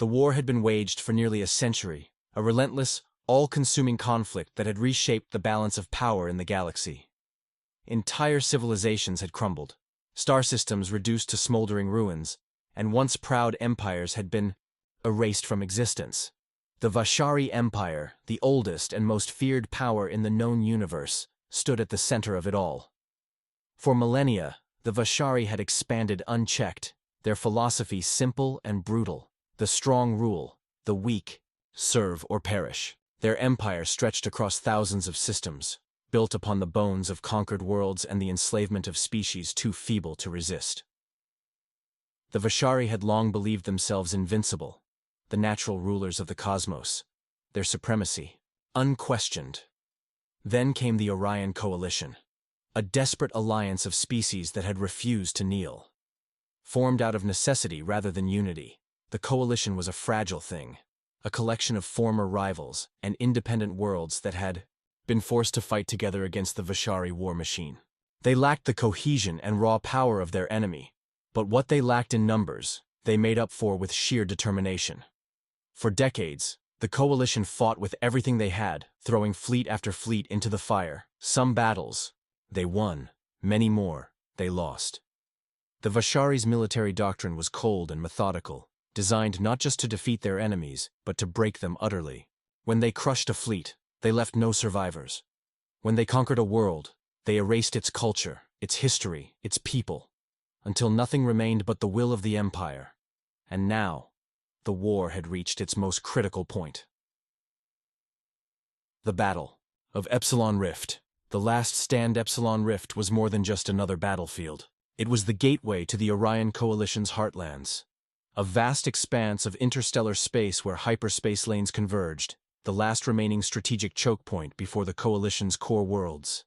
The war had been waged for nearly a century, a relentless, all-consuming conflict that had reshaped the balance of power in the galaxy. Entire civilizations had crumbled, star systems reduced to smoldering ruins, and once proud empires had been erased from existence. The Vashari Empire, the oldest and most feared power in the known universe, stood at the center of it all. For millennia, the Vashari had expanded unchecked, their philosophy simple and brutal: the strong rule, the weak serve or perish. Their empire stretched across thousands of systems, built upon the bones of conquered worlds and the enslavement of species too feeble to resist. The Vashari had long believed themselves invincible, the natural rulers of the cosmos, their supremacy unquestioned. Then came the Orion Coalition, a desperate alliance of species that had refused to kneel. Formed out of necessity rather than unity, the coalition was a fragile thing, a collection of former rivals and independent worlds that had been forced to fight together against the Vashari war machine. They lacked the cohesion and raw power of their enemy, but what they lacked in numbers, they made up for with sheer determination. For decades, the coalition fought with everything they had, throwing fleet after fleet into the fire. Some battles they won, many more they lost. The Vashari's military doctrine was cold and methodical, designed not just to defeat their enemies, but to break them utterly. When they crushed a fleet, they left no survivors. When they conquered a world, they erased its culture, its history, its people, until nothing remained but the will of the Empire. And now, the war had reached its most critical point. The Battle of Epsilon Rift. The last stand. Epsilon Rift was more than just another battlefield. It was the gateway to the Orion Coalition's heartlands, a vast expanse of interstellar space where hyperspace lanes converged, the last remaining strategic choke point before the Coalition's core worlds.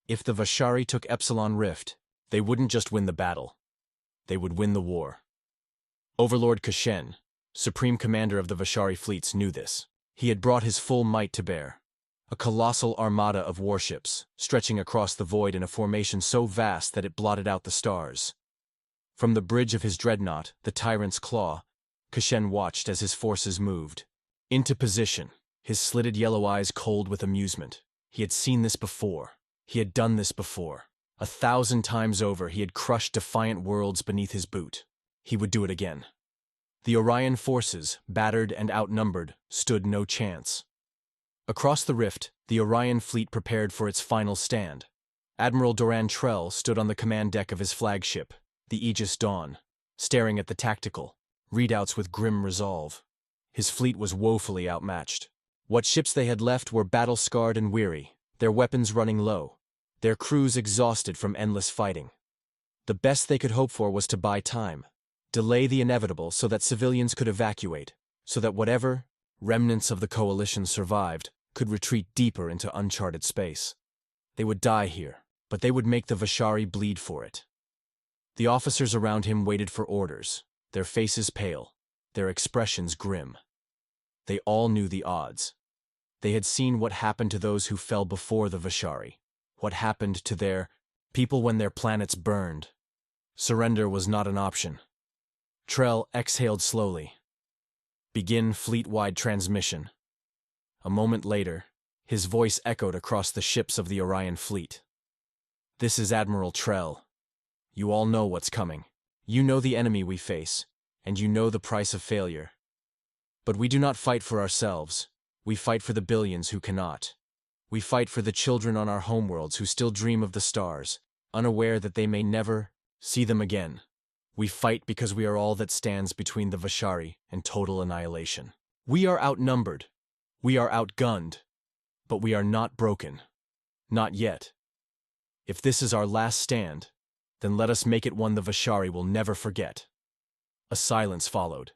If the Vashari took Epsilon Rift, they wouldn't just win the battle. They would win the war. Overlord Kashen, supreme commander of the Vashari fleets, knew this. He had brought his full might to bear. A colossal armada of warships, stretching across the void in a formation so vast that it blotted out the stars. From the bridge of his dreadnought, the Tyrant's Claw, Kashen watched as his forces moved into position, his slitted yellow eyes cold with amusement. He had seen this before. He had done this before. 1,000 times over he had crushed defiant worlds beneath his boot. He would do it again. The Orion forces, battered and outnumbered, stood no chance. Across the rift, the Orion fleet prepared for its final stand. Admiral Doran Trell stood on the command deck of his flagship, the Aegis Dawn, staring at the tactical readouts with grim resolve. His fleet was woefully outmatched. What ships they had left were battle-scarred and weary, their weapons running low, their crews exhausted from endless fighting. The best they could hope for was to buy time, delay the inevitable so that civilians could evacuate, so that whatever remnants of the coalition survived could retreat deeper into uncharted space. They would die here, but they would make the Vashari bleed for it. The officers around him waited for orders, their faces pale, their expressions grim. They all knew the odds. They had seen what happened to those who fell before the Vashari, what happened to their people when their planets burned. Surrender was not an option. Trell exhaled slowly. Begin fleet-wide transmission. A moment later, his voice echoed across the ships of the Orion fleet. This is Admiral Trell. You all know what's coming. You know the enemy we face, and you know the price of failure. But we do not fight for ourselves. We fight for the billions who cannot. We fight for the children on our homeworlds who still dream of the stars, unaware that they may never see them again. We fight because we are all that stands between the Vashari and total annihilation. We are outnumbered. We are outgunned. But we are not broken. Not yet. If this is our last stand, then let us make it one the Vashari will never forget. A silence followed,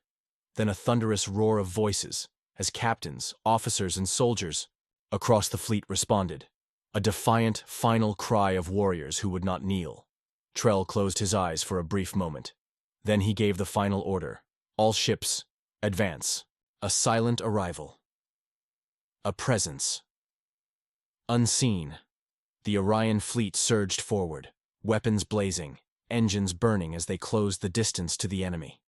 then a thunderous roar of voices, as captains, officers, and soldiers across the fleet responded. A defiant, final cry of warriors who would not kneel. Trell closed his eyes for a brief moment. Then he gave the final order. All ships, advance. A silent arrival. A presence. Unseen, the Orion fleet surged forward, weapons blazing, engines burning as they closed the distance to the enemy.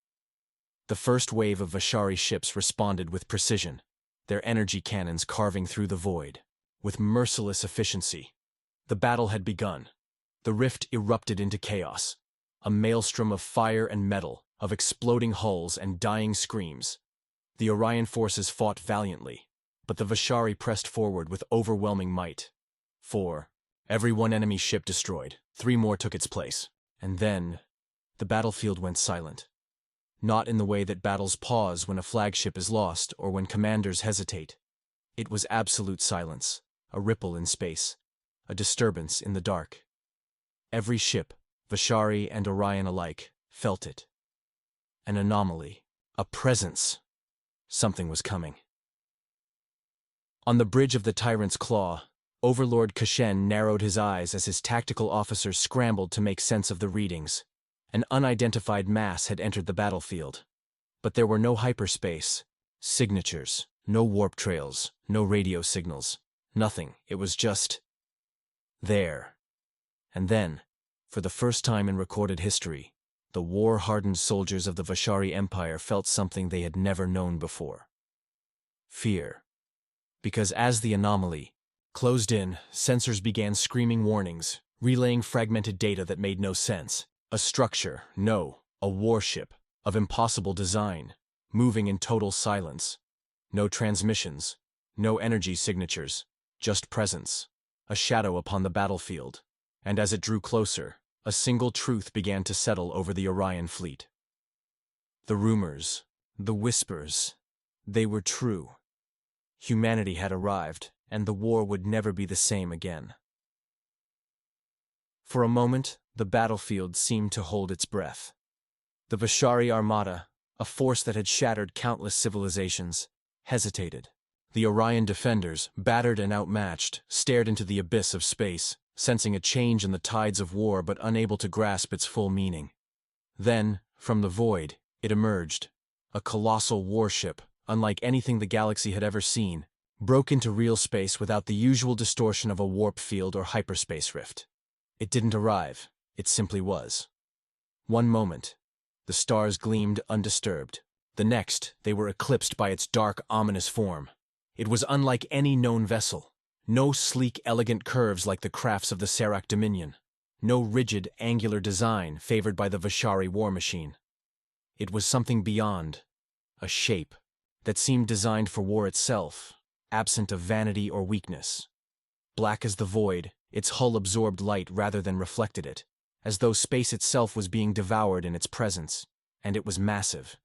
The first wave of Vashari ships responded with precision, their energy cannons carving through the void. With merciless efficiency. The battle had begun. The rift erupted into chaos. A maelstrom of fire and metal, of exploding hulls and dying screams. The Orion forces fought valiantly, but the Vashari pressed forward with overwhelming might. 4. Every one enemy ship destroyed, 3 more took its place. And then, the battlefield went silent. Not in the way that battles pause when a flagship is lost or when commanders hesitate. It was absolute silence, a ripple in space, a disturbance in the dark. Every ship, Vashari and Orion alike, felt it. An anomaly, a presence. Something was coming. On the bridge of the Tyrant's Claw, Overlord Kashen narrowed his eyes as his tactical officers scrambled to make sense of the readings. An unidentified mass had entered the battlefield. But there were no hyperspace signatures, no warp trails, no radio signals. Nothing. It was just there. And then, for the first time in recorded history, the war-hardened soldiers of the Vashari Empire felt something they had never known before. Fear. Because as the anomaly closed in, sensors began screaming warnings, relaying fragmented data that made no sense. A structure, no, a warship, of impossible design, moving in total silence. No transmissions, no energy signatures, just presence, a shadow upon the battlefield. And as it drew closer, a single truth began to settle over the Orion fleet. The rumors, the whispers, they were true. Humanity had arrived, and the war would never be the same again. For a moment, the battlefield seemed to hold its breath. The Vashari Armada, a force that had shattered countless civilizations, hesitated. The Orion defenders, battered and outmatched, stared into the abyss of space, sensing a change in the tides of war but unable to grasp its full meaning. Then, from the void, it emerged. A colossal warship, unlike anything the galaxy had ever seen, broke into real space without the usual distortion of a warp field or hyperspace rift. It didn't arrive, it simply was. One moment, the stars gleamed undisturbed. The next, they were eclipsed by its dark, ominous form. It was unlike any known vessel. No sleek, elegant curves like the crafts of the Serac Dominion. No rigid, angular design favored by the Vashari war machine. It was something beyond. A shape that seemed designed for war itself, absent of vanity or weakness. Black as the void, its hull absorbed light rather than reflected it, as though space itself was being devoured in its presence, and it was massive.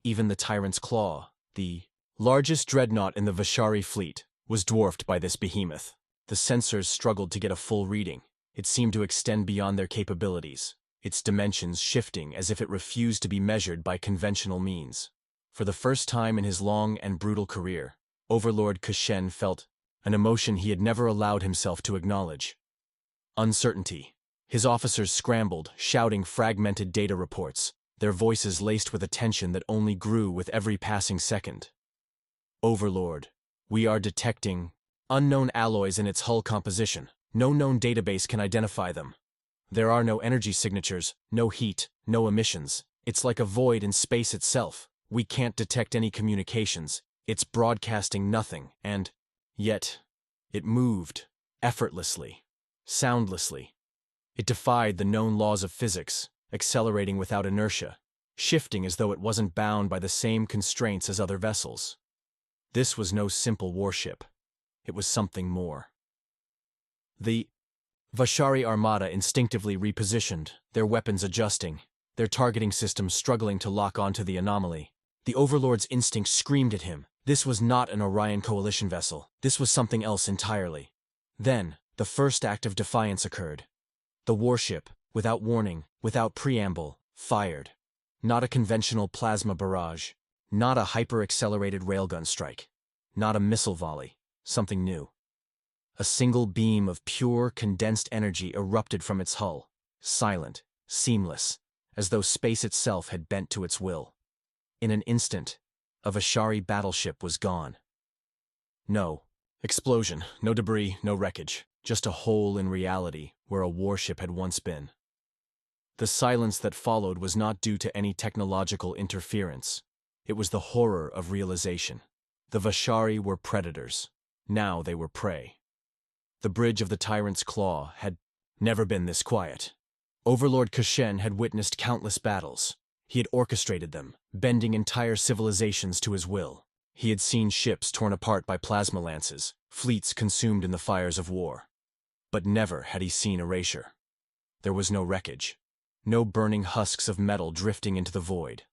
Even the Tyrant's Claw, the largest dreadnought in the Vashari fleet, was dwarfed by this behemoth. The sensors struggled to get a full reading. It seemed to extend beyond their capabilities, its dimensions shifting as if it refused to be measured by conventional means. For the first time in his long and brutal career, Overlord Kashen felt an emotion he had never allowed himself to acknowledge. Uncertainty. His officers scrambled, shouting fragmented data reports, their voices laced with a tension that only grew with every passing second. Overlord, we are detecting unknown alloys in its hull composition. No known database can identify them. There are no energy signatures, no heat, no emissions. It's like a void in space itself. We can't detect any communications. It's broadcasting nothing, and yet, it moved, effortlessly, soundlessly. It defied the known laws of physics, accelerating without inertia, shifting as though it wasn't bound by the same constraints as other vessels. This was no simple warship. It was something more. The Vashari Armada instinctively repositioned, their weapons adjusting, their targeting systems struggling to lock onto the anomaly. The Overlord's instinct screamed at him. This was not an Orion Coalition vessel. This was something else entirely. Then, the first act of defiance occurred. The warship, without warning, without preamble, fired. Not a conventional plasma barrage. Not a hyper-accelerated railgun strike. Not a missile volley. Something new. A single beam of pure, condensed energy erupted from its hull, silent, seamless, as though space itself had bent to its will. In an instant, a Vashari battleship was gone. No explosion, no debris, no wreckage, just a hole in reality where a warship had once been. The silence that followed was not due to any technological interference. It was the horror of realization. The Vashari were predators. Now they were prey. The bridge of the Tyrant's Claw had never been this quiet. Overlord Kashen had witnessed countless battles. He had orchestrated them, bending entire civilizations to his will. He had seen ships torn apart by plasma lances, fleets consumed in the fires of war. But never had he seen erasure. There was no wreckage. No burning husks of metal drifting into the void.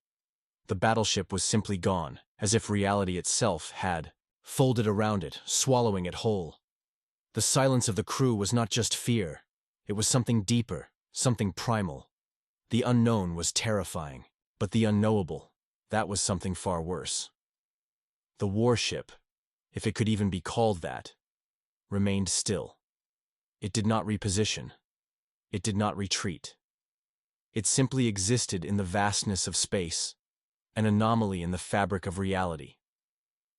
The battleship was simply gone, as if reality itself had folded around it, swallowing it whole. The silence of the crew was not just fear. It was something deeper, something primal. The unknown was terrifying, but the unknowable, that was something far worse. The warship, if it could even be called that, remained still. It did not reposition. It did not retreat. It simply existed in the vastness of space, an anomaly in the fabric of reality.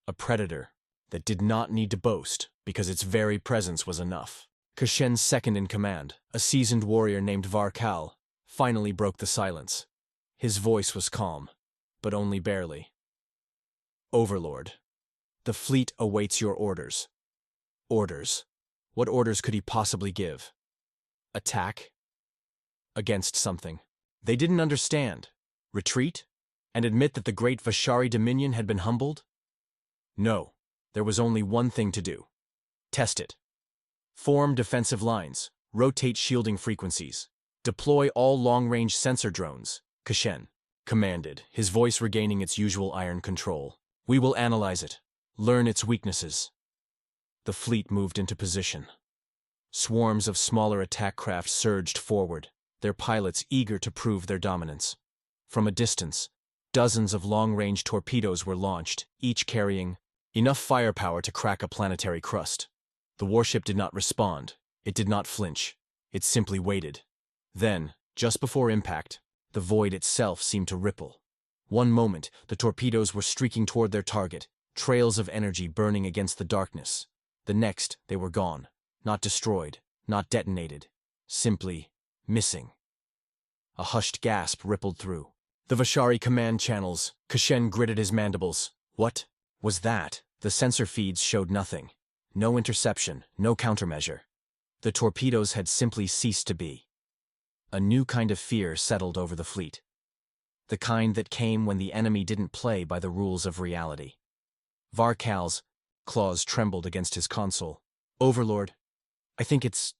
A predator that did not need to boast because its very presence was enough. Kashen's second in command, a seasoned warrior named Varkal, finally broke the silence. His voice was calm, but only barely. Overlord, the fleet awaits your orders. Orders? What orders could he possibly give? Attack? Against something. They didn't understand. Retreat? And admit that the great Vashari Dominion had been humbled? No, there was only one thing to do. Test it. Form defensive lines, rotate shielding frequencies, deploy all long-range sensor drones, Kashen commanded, his voice regaining its usual iron control. We will analyze it, learn its weaknesses. The fleet moved into position. Swarms of smaller attack craft surged forward, their pilots eager to prove their dominance. From a distance, dozens of long-range torpedoes were launched, each carrying enough firepower to crack a planetary crust. The warship did not respond. It did not flinch. It simply waited. Then, just before impact, the void itself seemed to ripple. One moment, the torpedoes were streaking toward their target, trails of energy burning against the darkness. The next, they were gone. Not destroyed, not detonated. Simply missing. A hushed gasp rippled through the Vashari command channels. Kashen gritted his mandibles. What was that? The sensor feeds showed nothing. No interception, no countermeasure. The torpedoes had simply ceased to be. A new kind of fear settled over the fleet. The kind that came when the enemy didn't play by the rules of reality. Varkal's claws trembled against his console. Overlord, I think it's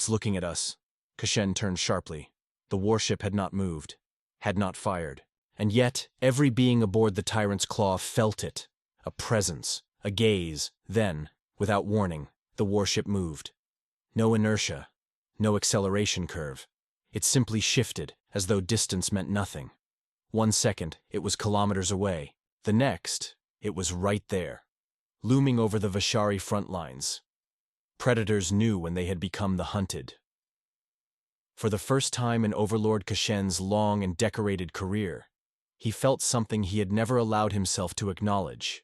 looking at us. Kashen turned sharply. The warship had not moved, had not fired. And yet, every being aboard the Tyrant's Claw felt it. A presence, a gaze. Then, without warning, the warship moved. No inertia, no acceleration curve. It simply shifted, as though distance meant nothing. 1 second, it was kilometers away. The next, it was right there, looming over the Vashari front lines. Predators knew when they had become the hunted. For the first time in Overlord Kashen's long and decorated career, he felt something he had never allowed himself to acknowledge.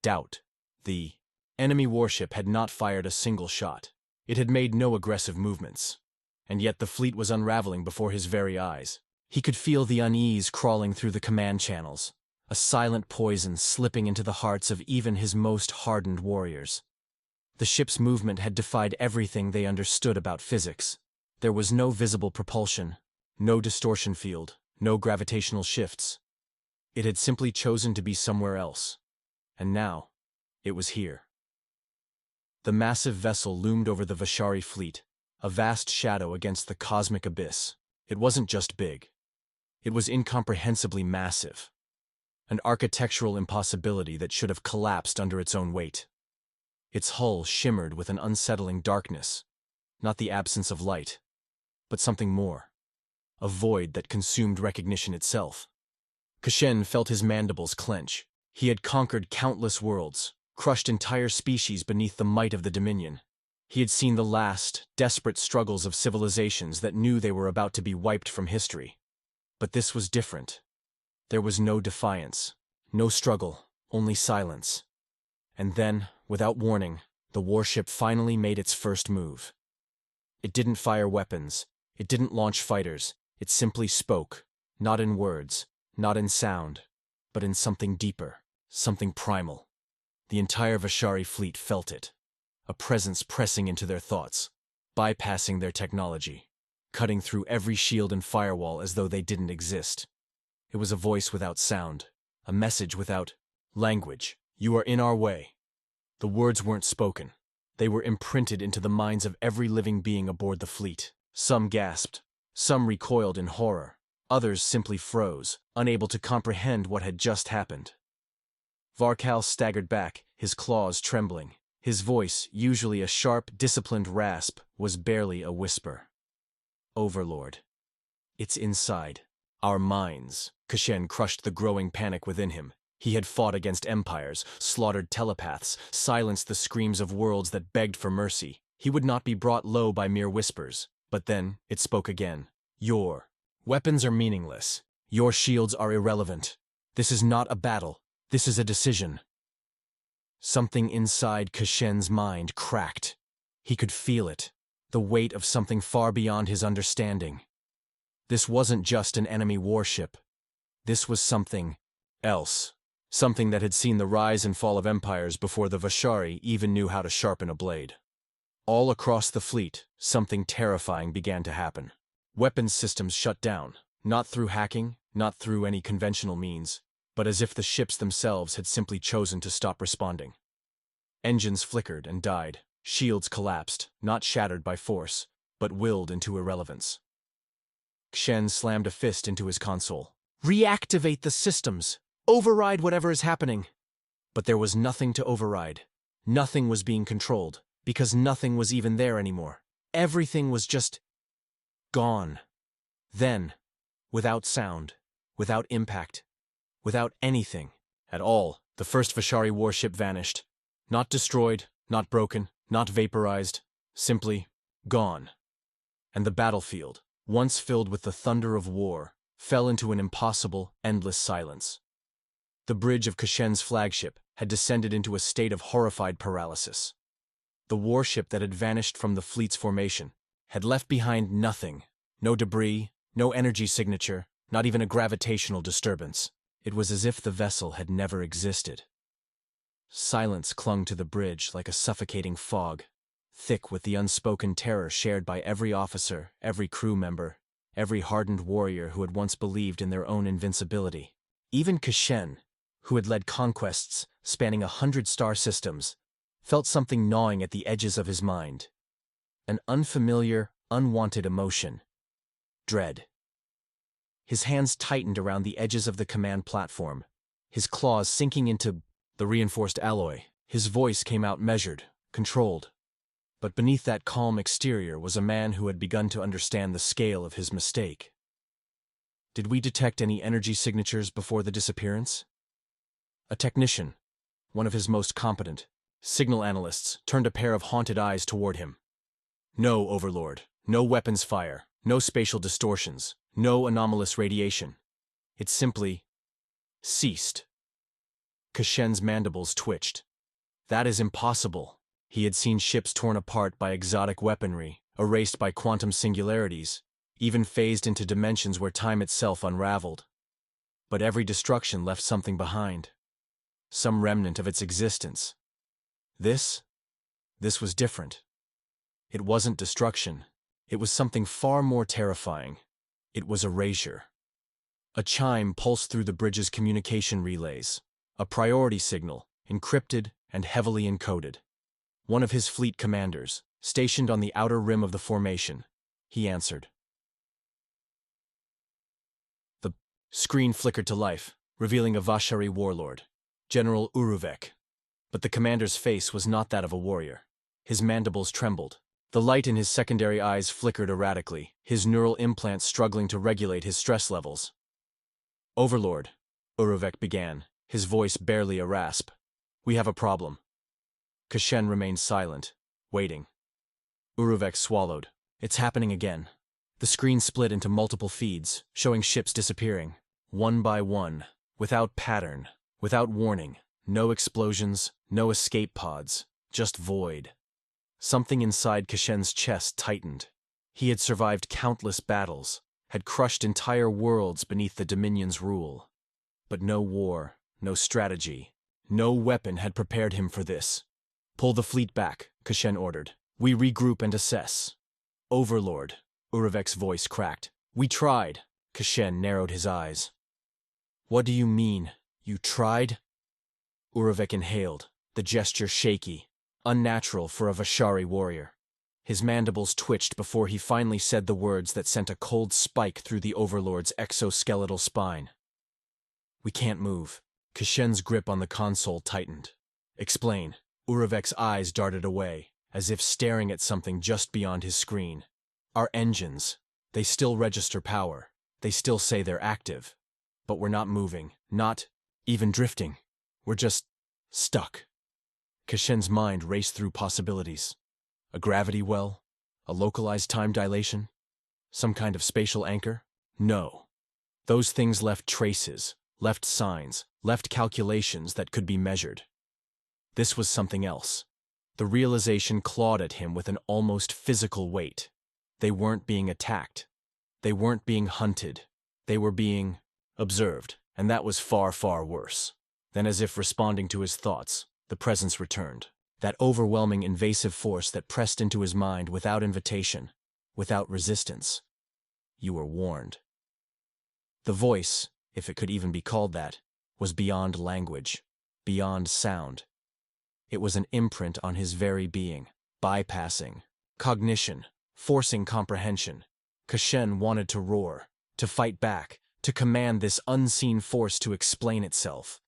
Doubt. The enemy warship had not fired a single shot. It had made no aggressive movements. And yet the fleet was unraveling before his very eyes. He could feel the unease crawling through the command channels, a silent poison slipping into the hearts of even his most hardened warriors. The ship's movement had defied everything they understood about physics. There was no visible propulsion, no distortion field, no gravitational shifts. It had simply chosen to be somewhere else. And now, it was here. The massive vessel loomed over the Vashari fleet, a vast shadow against the cosmic abyss. It wasn't just big. It was incomprehensibly massive. An architectural impossibility that should have collapsed under its own weight. Its hull shimmered with an unsettling darkness, not the absence of light, but something more. A void that consumed recognition itself. Kashen felt his mandibles clench. He had conquered countless worlds, crushed entire species beneath the might of the Dominion. He had seen the last, desperate struggles of civilizations that knew they were about to be wiped from history. But this was different. There was no defiance, no struggle, only silence. And then, without warning, the warship finally made its first move. It didn't fire weapons, it didn't launch fighters, it simply spoke, not in words, not in sound, but in something deeper, something primal. The entire Vashari fleet felt it, a presence pressing into their thoughts, bypassing their technology, cutting through every shield and firewall as though they didn't exist. It was a voice without sound, a message without language. "You are in our way." The words weren't spoken. They were imprinted into the minds of every living being aboard the fleet. Some gasped, some recoiled in horror, others simply froze, unable to comprehend what had just happened. Varkal staggered back, his claws trembling. His voice, usually a sharp, disciplined rasp, was barely a whisper. "Overlord. It's inside our minds." Kashen crushed the growing panic within him. He had fought against empires, slaughtered telepaths, silenced the screams of worlds that begged for mercy. He would not be brought low by mere whispers. But then, it spoke again. "Your weapons are meaningless. Your shields are irrelevant. This is not a battle. This is a decision." Something inside Kashen's mind cracked. He could feel it, the weight of something far beyond his understanding. This wasn't just an enemy warship. This was something else. Something that had seen the rise and fall of empires before the Vashari even knew how to sharpen a blade. All across the fleet, something terrifying began to happen. Weapons systems shut down, not through hacking, not through any conventional means, but as if the ships themselves had simply chosen to stop responding. Engines flickered and died. Shields collapsed, not shattered by force, but willed into irrelevance. Kshen slammed a fist into his console. "Reactivate the systems! Override whatever is happening!" But there was nothing to override. Nothing was being controlled, because nothing was even there anymore. Everything was just gone. Then, without sound, without impact, without anything at all, the first Vashari warship vanished. Not destroyed, not broken, not vaporized, simply gone. And the battlefield, once filled with the thunder of war, fell into an impossible, endless silence. The bridge of Kashen's flagship had descended into a state of horrified paralysis. The warship that had vanished from the fleet's formation had left behind nothing, no debris, no energy signature, not even a gravitational disturbance. It was as if the vessel had never existed. Silence clung to the bridge like a suffocating fog, thick with the unspoken terror shared by every officer, every crew member, every hardened warrior who had once believed in their own invincibility. Even Kashen, who had led conquests spanning 100 star systems, felt something gnawing at the edges of his mind. An unfamiliar, unwanted emotion. Dread. His hands tightened around the edges of the command platform, his claws sinking into the reinforced alloy. His voice came out measured, controlled. But beneath that calm exterior was a man who had begun to understand the scale of his mistake. "Did we detect any energy signatures before the disappearance?" A technician, one of his most competent signal analysts, turned a pair of haunted eyes toward him. "No, Overlord. No weapons fire. No spatial distortions. No anomalous radiation. It simply ceased." Kashen's mandibles twitched. "That is impossible." He had seen ships torn apart by exotic weaponry, erased by quantum singularities, even phased into dimensions where time itself unraveled. But every destruction left something behind. Some remnant of its existence. This was different. It wasn't destruction. It was something far more terrifying. It was erasure. A chime pulsed through the bridge's communication relays, a priority signal, encrypted and heavily encoded. One of his fleet commanders, stationed on the outer rim of the formation, he answered. The screen flickered to life, revealing a Vashari warlord, General Uruvek. But the commander's face was not that of a warrior. His mandibles trembled. The light in his secondary eyes flickered erratically, his neural implants struggling to regulate his stress levels. "Overlord," Uruvek began, his voice barely a rasp. "We have a problem." Kashen remained silent, waiting. Uruvek swallowed. "It's happening again." The screen split into multiple feeds, showing ships disappearing, one by one, without pattern, without warning. No explosions, no escape pods, just void. Something inside Kashen's chest tightened. He had survived countless battles, had crushed entire worlds beneath the Dominion's rule. But no war, no strategy, no weapon had prepared him for this. "Pull the fleet back," Kashen ordered. "We regroup and assess." "Overlord," Uruvek's voice cracked. "We tried." Kashen narrowed his eyes. "What do you mean? You tried?" Uruvek inhaled, the gesture shaky, unnatural for a Vashari warrior. His mandibles twitched before he finally said the words that sent a cold spike through the Overlord's exoskeletal spine. "We can't move." Kashen's grip on the console tightened. "Explain." Uruvek's eyes darted away, as if staring at something just beyond his screen. "Our engines, they still register power. They still say they're active. But we're not moving, not even drifting. We're just stuck." Kashen's mind raced through possibilities. A gravity well? A localized time dilation? Some kind of spatial anchor? No. Those things left traces, left signs, left calculations that could be measured. This was something else. The realization clawed at him with an almost physical weight. They weren't being attacked. They weren't being hunted. They were being observed, and that was far, far worse. Then, as if responding to his thoughts, the presence returned. That overwhelming invasive force that pressed into his mind without invitation, without resistance. "You were warned." The voice, if it could even be called that, was beyond language, beyond sound. It was an imprint on his very being, bypassing cognition, forcing comprehension. Kashen wanted to roar, to fight back, to command this unseen force to explain itself.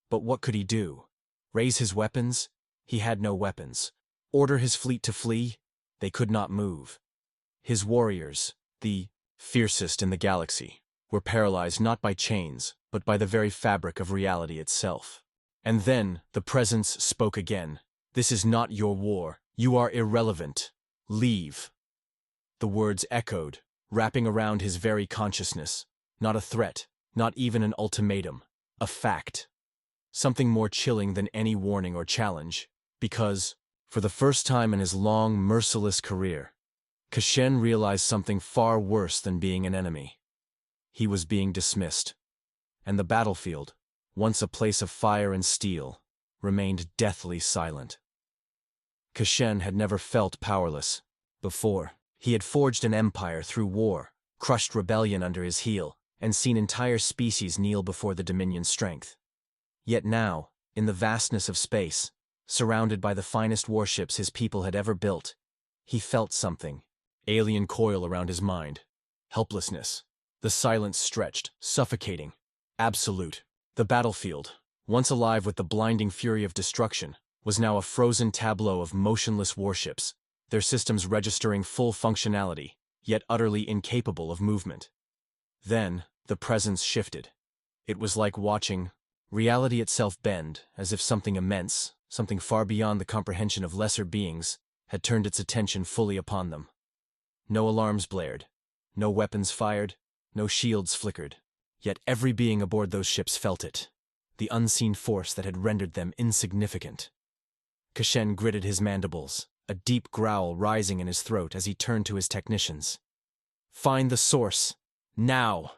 But what could he do? Raise his weapons? He had no weapons. Order his fleet to flee? They could not move. His warriors, the fiercest in the galaxy, were paralyzed not by chains, but by the very fabric of reality itself. And then the presence spoke again. "This is not your war. You are irrelevant. Leave." The words echoed, wrapping around his very consciousness. Not a threat, not even an ultimatum. A fact. Something more chilling than any warning or challenge. Because, for the first time in his long, merciless career, Kashen realized something far worse than being an enemy. He was being dismissed. And the battlefield, once a place of fire and steel, remained deathly silent. Kashen had never felt powerless. Before, he had forged an empire through war, crushed rebellion under his heel, and seen entire species kneel before the Dominion's strength. Yet now, in the vastness of space, surrounded by the finest warships his people had ever built, he felt something, alien coil around his mind. Helplessness. The silence stretched, suffocating, absolute. The battlefield, once alive with the blinding fury of destruction, was now a frozen tableau of motionless warships, their systems registering full functionality, yet utterly incapable of movement. Then, the presence shifted. It was like watching reality itself bend, as if something immense, something far beyond the comprehension of lesser beings, had turned its attention fully upon them. No alarms blared, no weapons fired, no shields flickered. Yet every being aboard those ships felt it, the unseen force that had rendered them insignificant. Kashen gritted his mandibles, a deep growl rising in his throat as he turned to his technicians. "Find the source, now!"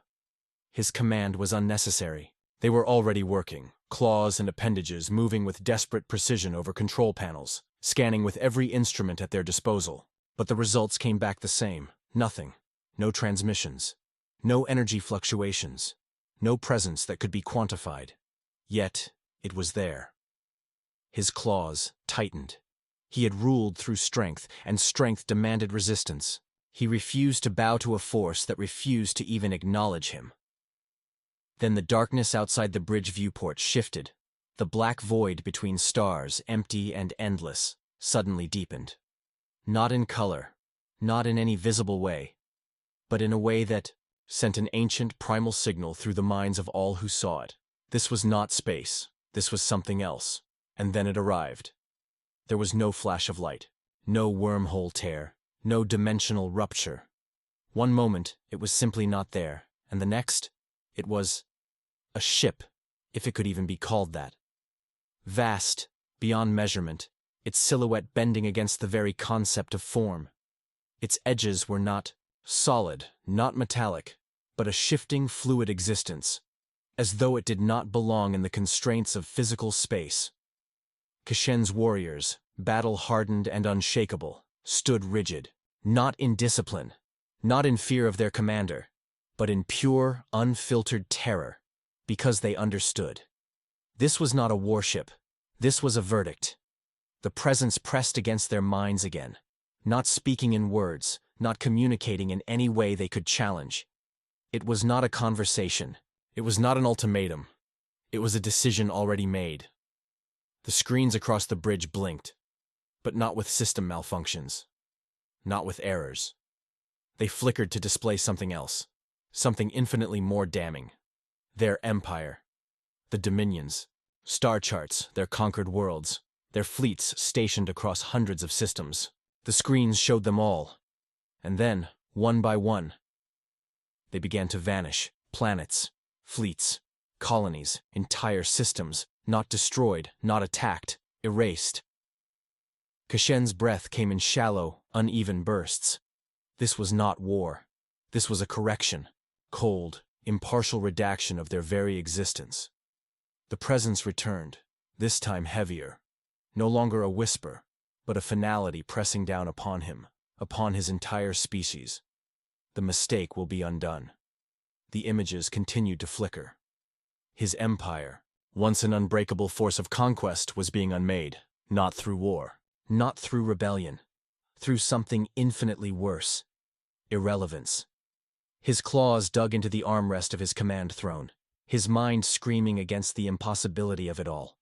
His command was unnecessary. They were already working, claws and appendages moving with desperate precision over control panels, scanning with every instrument at their disposal. But the results came back the same. Nothing. No transmissions. No energy fluctuations. No presence that could be quantified. Yet, it was there. His claws tightened. He had ruled through strength, and strength demanded resistance. He refused to bow to a force that refused to even acknowledge him. Then the darkness outside the bridge viewport shifted. The black void between stars, empty and endless, suddenly deepened. Not in color, not in any visible way, but in a way that sent an ancient primal signal through the minds of all who saw it. This was not space. This was something else. And then it arrived. There was no flash of light, no wormhole tear, no dimensional rupture. One moment, it was simply not there, and the next, it was a ship, if it could even be called that. Vast, beyond measurement, its silhouette bending against the very concept of form. Its edges were not solid, not metallic, but a shifting, fluid existence, as though it did not belong in the constraints of physical space. Kashen's warriors, battle-hardened and unshakable, stood rigid, not in discipline, not in fear of their commander, but in pure, unfiltered terror, because they understood. This was not a warship. This was a verdict. The presence pressed against their minds again, not speaking in words, not communicating in any way they could challenge. It was not a conversation. It was not an ultimatum. It was a decision already made. The screens across the bridge blinked, but not with system malfunctions, not with errors. They flickered to display something else, something infinitely more damning. Their empire, the dominions, star charts, their conquered worlds, their fleets stationed across hundreds of systems. The screens showed them all, and then, one by one, they began to vanish. Planets, fleets, colonies, entire systems, not destroyed, not attacked, erased. Kashen's breath came in shallow, uneven bursts. This was not war. This was a correction, cold, impartial redaction of their very existence. The presence returned, this time heavier, no longer a whisper, but a finality pressing down upon him, upon his entire species. The mistake will be undone. The images continued to flicker. His empire, once an unbreakable force of conquest, was being unmade, not through war, not through rebellion, through something infinitely worse: irrelevance. His claws dug into the armrest of his command throne, his mind screaming against the impossibility of it all.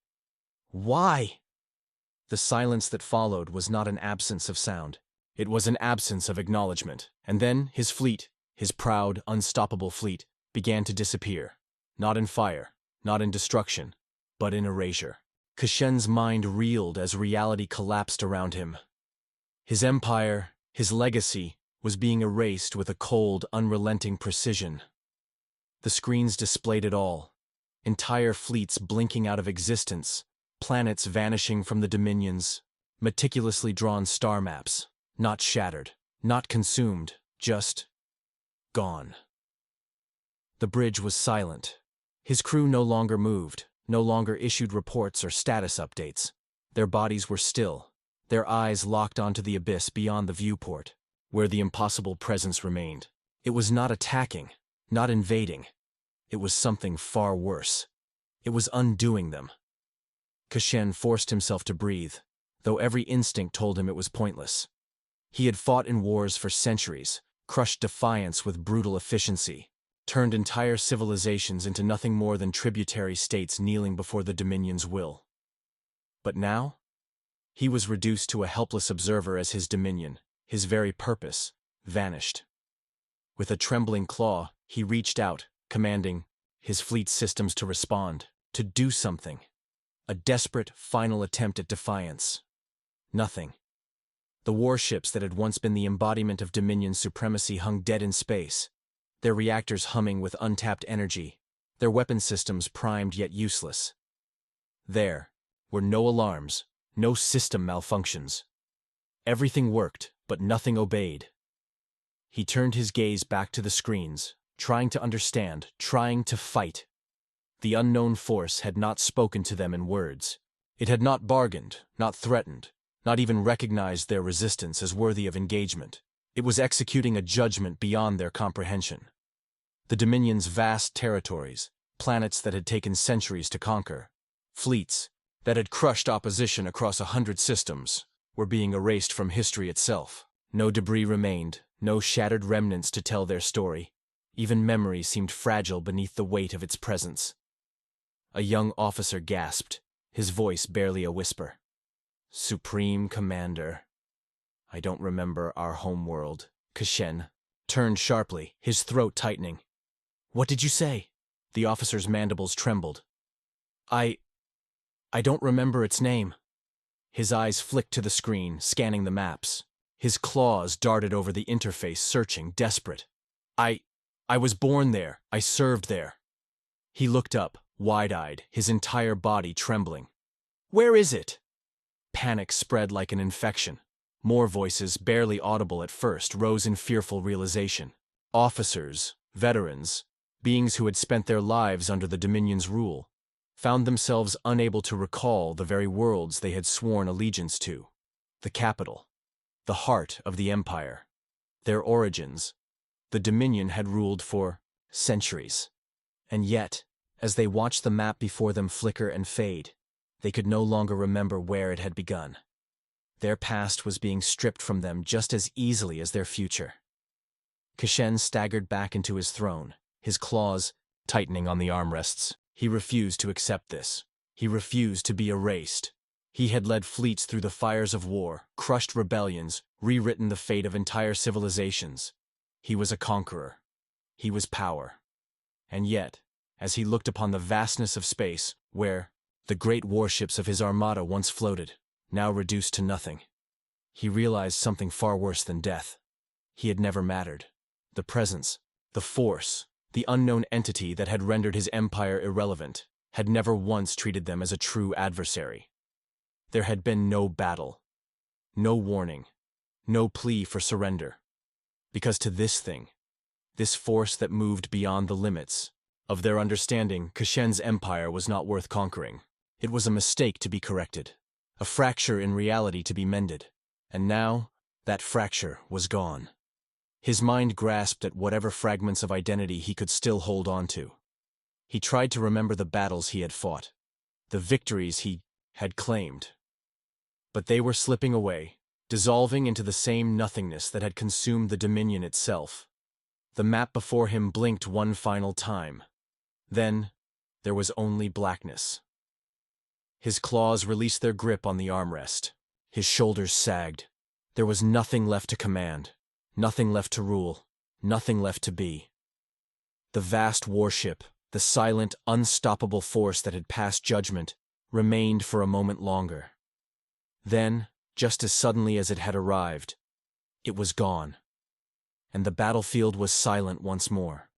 Why? The silence that followed was not an absence of sound. It was an absence of acknowledgement. And then his fleet, his proud, unstoppable fleet, began to disappear. Not in fire, not in destruction, but in erasure. Kashen's mind reeled as reality collapsed around him. His empire, his legacy, was being erased with a cold, unrelenting precision. The screens displayed it all. Entire fleets blinking out of existence, planets vanishing from the dominions, meticulously drawn star maps, not shattered, not consumed, just gone. The bridge was silent. His crew no longer moved, no longer issued reports or status updates. Their bodies were still, their eyes locked onto the abyss beyond the viewport, where the impossible presence remained. It was not attacking, not invading. It was something far worse. It was undoing them. Kashen forced himself to breathe, though every instinct told him it was pointless. He had fought in wars for centuries, crushed defiance with brutal efficiency, turned entire civilizations into nothing more than tributary states kneeling before the Dominion's will. But now, he was reduced to a helpless observer as his Dominion, his very purpose, vanished. With a trembling claw, he reached out, commanding his fleet systems to respond, to do something. A desperate, final attempt at defiance. Nothing. The warships that had once been the embodiment of Dominion supremacy hung dead in space, their reactors humming with untapped energy, their weapon systems primed yet useless. There were no alarms, no system malfunctions. Everything worked, but nothing obeyed. He turned his gaze back to the screens, trying to understand, trying to fight. The unknown force had not spoken to them in words. It had not bargained, not threatened, not even recognized their resistance as worthy of engagement. It was executing a judgment beyond their comprehension. The Dominion's vast territories, planets that had taken centuries to conquer, fleets that had crushed opposition across 100 systems, were being erased from history itself. No debris remained, no shattered remnants to tell their story. Even memory seemed fragile beneath the weight of its presence. A young officer gasped, his voice barely a whisper. "Supreme Commander, I don't remember our homeworld." Kashen turned sharply, his throat tightening. "What did you say?" The officer's mandibles trembled. I don't remember its name." His eyes flicked to the screen, scanning the maps. His claws darted over the interface, searching, desperate. I was born there. I served there." He looked up, wide-eyed, his entire body trembling. "Where is it?" Panic spread like an infection. More voices, barely audible at first, rose in fearful realization. Officers, veterans, beings who had spent their lives under the Dominion's rule, found themselves unable to recall the very worlds they had sworn allegiance to. The capital, the heart of the Empire, their origins. The Dominion had ruled for centuries. And yet, as they watched the map before them flicker and fade, they could no longer remember where it had begun. Their past was being stripped from them just as easily as their future. Kashen staggered back into his throne, his claws tightening on the armrests. He refused to accept this. He refused to be erased. He had led fleets through the fires of war, crushed rebellions, rewritten the fate of entire civilizations. He was a conqueror. He was power. And yet, as he looked upon the vastness of space, where the great warships of his armada once floated, now reduced to nothing, he realized something far worse than death. He had never mattered. The presence, the force, the unknown entity that had rendered his empire irrelevant, had never once treated them as a true adversary. There had been no battle, no warning, no plea for surrender. Because to this thing, this force that moved beyond the limits of their understanding, Kashen's empire was not worth conquering. It was a mistake to be corrected, a fracture in reality to be mended. And now, that fracture was gone. His mind grasped at whatever fragments of identity he could still hold on to. He tried to remember the battles he had fought, the victories he had claimed. But they were slipping away, dissolving into the same nothingness that had consumed the Dominion itself. The map before him blinked one final time. Then, there was only blackness. His claws released their grip on the armrest. His shoulders sagged. There was nothing left to command, nothing left to rule, nothing left to be. The vast warship, the silent, unstoppable force that had passed judgment, remained for a moment longer. Then, just as suddenly as it had arrived, it was gone. And the battlefield was silent once more.